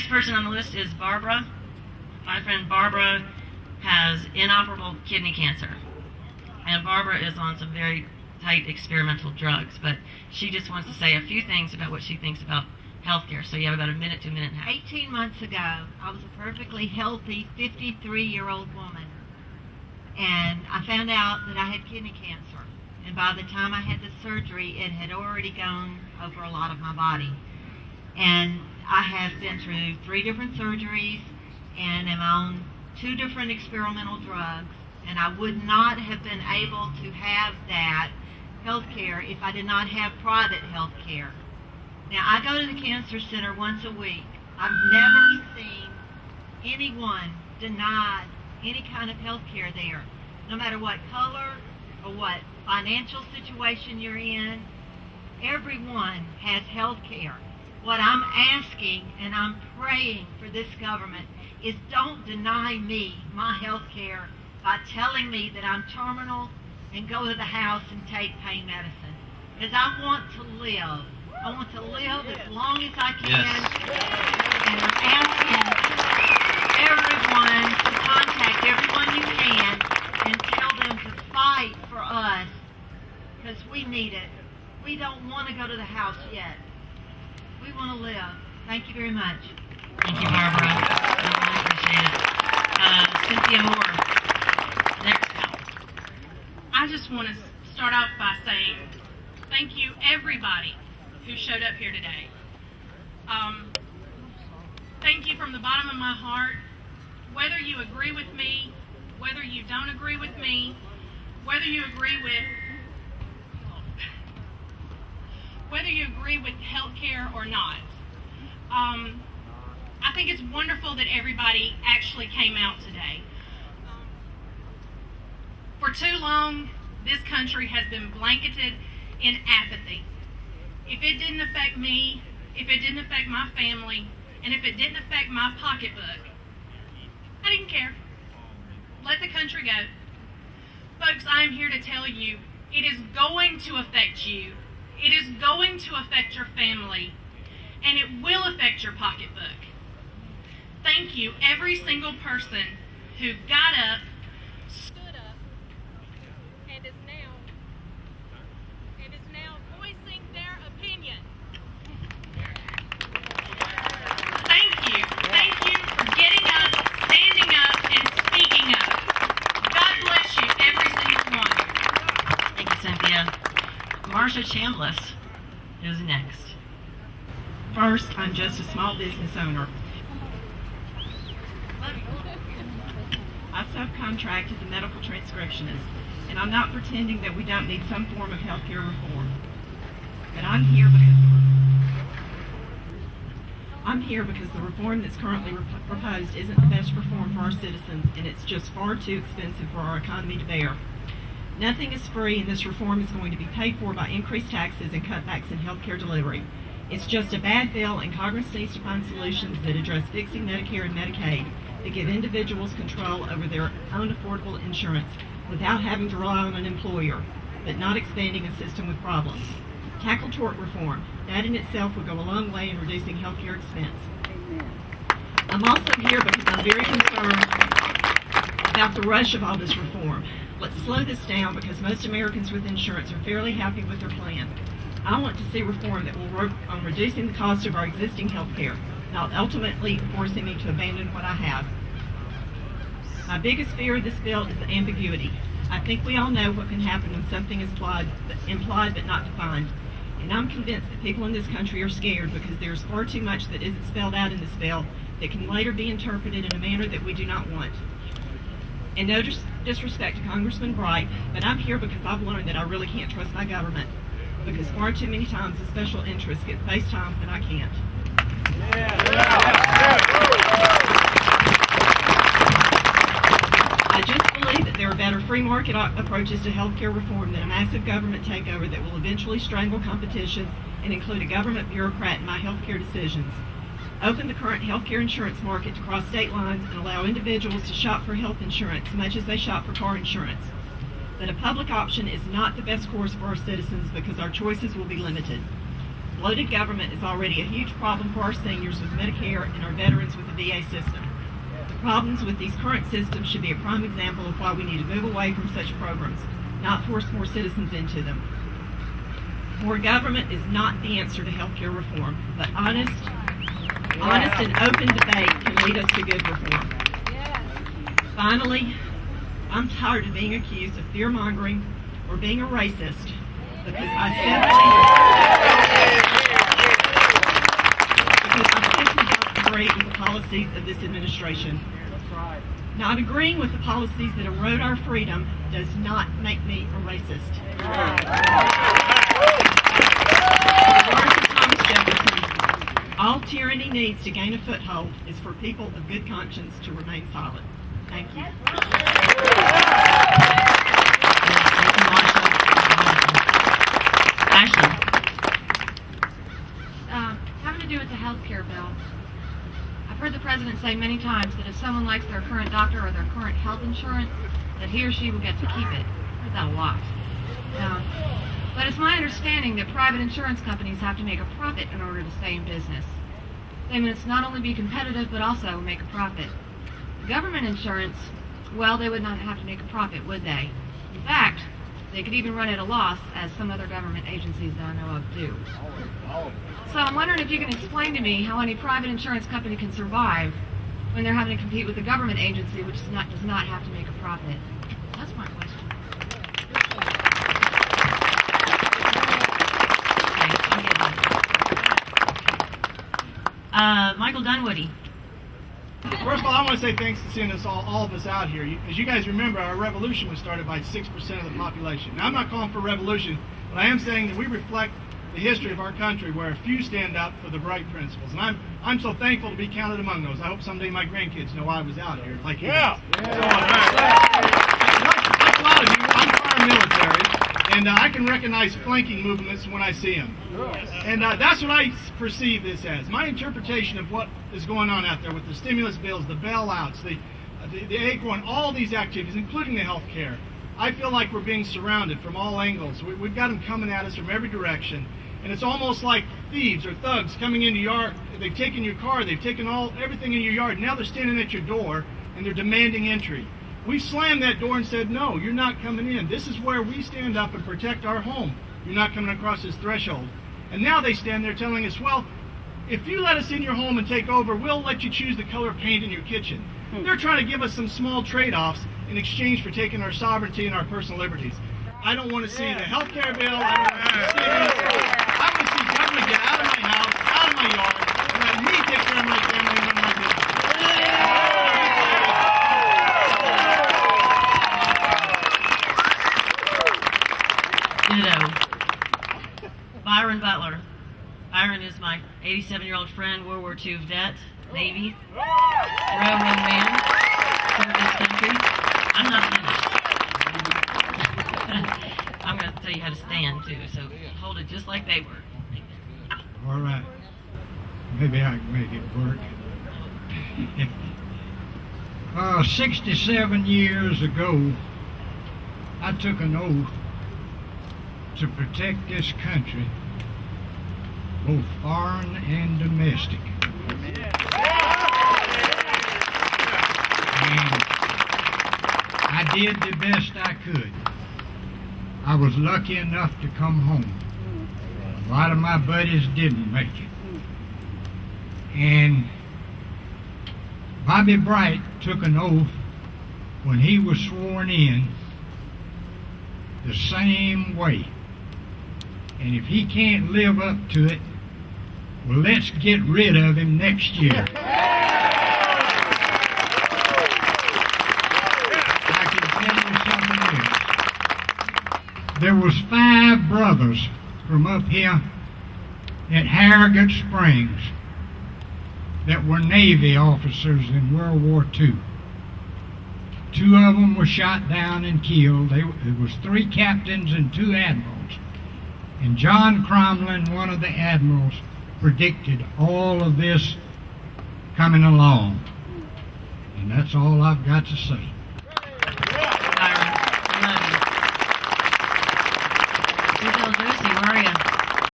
next person on the list is Barbara. My friend Barbara has inoperable kidney cancer. And Barbara is on some very tight experimental drugs, but she just wants to say a few things about what she thinks about healthcare. So you have about a minute to a minute and a half. 18 months ago, I was a perfectly healthy 53-year-old woman, and I found out that I had kidney cancer. And by the time I had the surgery, it had already gone over a lot of my body. And I have been through 3 different surgeries and am on 2 different experimental drugs, and I would not have been able to have that health care if I did not have private health care. Now, I go to the cancer center once a week. I've never seen anyone denied any kind of health care there, no matter what color or what financial situation you're in. Everyone has health care. What I'm asking and I'm praying for this government is don't deny me my health care by telling me that I'm terminal and go to the house and take pain medicine. Because I want to live. I want to live as long as I can. Yes. And I'm asking everyone to contact everyone you can and tell them to fight for us, because we need it. We don't want to go to the house yet. We want to live. Thank you very much. Thank you, Barbara. I really appreciate it. Cynthia Moore, next out. I just want to start off by saying thank you, everybody who showed up here today. Thank you from the bottom of my heart. Whether you agree with me, whether you don't agree with me, whether you agree with healthcare or not, I think it's wonderful that everybody actually came out today. For too long, this country has been blanketed in apathy. If it didn't affect me, if it didn't affect my family, and if it didn't affect my pocketbook, I didn't care. Let the country go. Folks, I am here to tell you, it is going to affect you. It is going to affect your family, and it will affect your pocketbook. Thank you, every single person who got up, stood up, and is now voicing their opinion. Thank you for getting up, standing up, and speaking up. God bless you, every single one. Thank you, Cynthia. Marsha Chambliss is next. First, I'm just a small business owner. I subcontract as a medical transcriptionist, and I'm not pretending that we don't need some form of healthcare reform. But I'm here because the reform that's currently proposed isn't the best reform for our citizens, and it's just far too expensive for our economy to bear. Nothing is free, and this reform is going to be paid for by increased taxes and cutbacks in healthcare delivery. It's just a bad bill, and Congress needs to find solutions that address fixing Medicare and Medicaid that give individuals control over their own affordable insurance without having to rely on an employer, but not expanding a system with problems. Tackle tort reform. That in itself would go a long way in reducing healthcare expense. I'm also here because I'm very concerned about the rush of all this reform. Let's slow this down, because most Americans with insurance are fairly happy with their plan. I want to see reform that will work on reducing the cost of our existing health care, not ultimately forcing me to abandon what I have. My biggest fear of this bill is the ambiguity. I think we all know what can happen when something is implied but not defined. And I'm convinced that people in this country are scared because there's far too much that isn't spelled out in this bill that can later be interpreted in a manner that we do not want. And no disrespect to Congressman Bright, but I'm here because I've learned that I really can't trust my government, because far too many times the special interests get face time and I can't. I just believe that there are better free market approaches to healthcare reform than a massive government takeover that will eventually strangle competition and include a government bureaucrat in my healthcare decisions. Open the current healthcare insurance market to cross state lines and allow individuals to shop for health insurance much as they shop for car insurance. But a public option is not the best course for our citizens because our choices will be limited. Bloated government is already a huge problem for our seniors with Medicare and our veterans with the VA system. The problems with these current systems should be a prime example of why we need to move away from such programs, not force more citizens into them. More government is not the answer to healthcare reform, but honest and open debate can lead us to good reform. Finally, I'm tired of being accused of fear-mongering or being a racist because I simply don't agree with the policies of this administration. Not agreeing with the policies that erode our freedom does not make me a racist. In the words of Thomas Jefferson, all tyranny needs to gain a foothold is for people of good conscience to remain silent. Thank you. Ashley. Having to do with the health care bill. I've heard the president say many times that if someone likes their current doctor or their current health insurance, that he or she will get to keep it. I've heard that a lot. But it's my understanding that private insurance companies have to make a profit in order to stay in business. They must not only be competitive, but also make a profit. Government insurance, well, they would not have to make a profit, would they? In fact, they could even run at a loss, as some other government agencies that I know of do. So I'm wondering if you can explain to me how any private insurance company can survive when they're having to compete with a government agency which does not have to make a profit. That's my question. Michael Dunwoody. First of all, I want to say thanks to seeing us all of us out here. As you guys remember, our revolution was started by 6% of the population. Now, I'm not calling for a revolution, but I am saying that we reflect the history of our country where a few stand up for the right principles. And I'm so thankful to be counted among those. I hope someday my grandkids know I was out here like you guys. Like a lot of you, I'm prior military, and I can recognize flanking movements when I see them. And that's what I perceive this as. My interpretation of what is going on out there with the stimulus bills, the bailouts, the acorn, all these activities, including the health care, I feel like we're being surrounded from all angles. We've got them coming at us from every direction. And it's almost like thieves or thugs coming into your yard. They've taken your car, they've taken everything in your yard. Now they're standing at your door and they're demanding entry. We slammed that door and said, no, you're not coming in. This is where we stand up and protect our home. You're not coming across this threshold. And now they stand there telling us, well, if you let us in your home and take over, we'll let you choose the color of paint in your kitchen. They're trying to give us some small trade-offs in exchange for taking our sovereignty and our personal liberties. I don't want to see the health care bill. I don't want to see this. I want to see government get out of my house, out of my yard, and let me take care of my family and run my business. Ditto. Byron Butler. Byron is my 87-year-old friend, World War II vet, Navy, railroad man, served this country. I'm not finished. I'm going to tell you how to stand, too, so hold it just like they were. All right. Maybe I can make it work. 67 years ago, I took an oath to protect this country, both foreign and domestic. And I did the best I could. I was lucky enough to come home. A lot of my buddies didn't make it. And Bobby Bright took an oath when he was sworn in the same way. And if he can't live up to it, well, let's get rid of him next year. I can tell you something else. There was 5 brothers from up here at Harrogate Springs that were Navy officers in World War II. 2 of them were shot down and killed. There was 3 captains and 2 admirals. And John Cromlin, one of the admirals, predicted all of this coming along. And that's all I've got to say. Byron, I love you.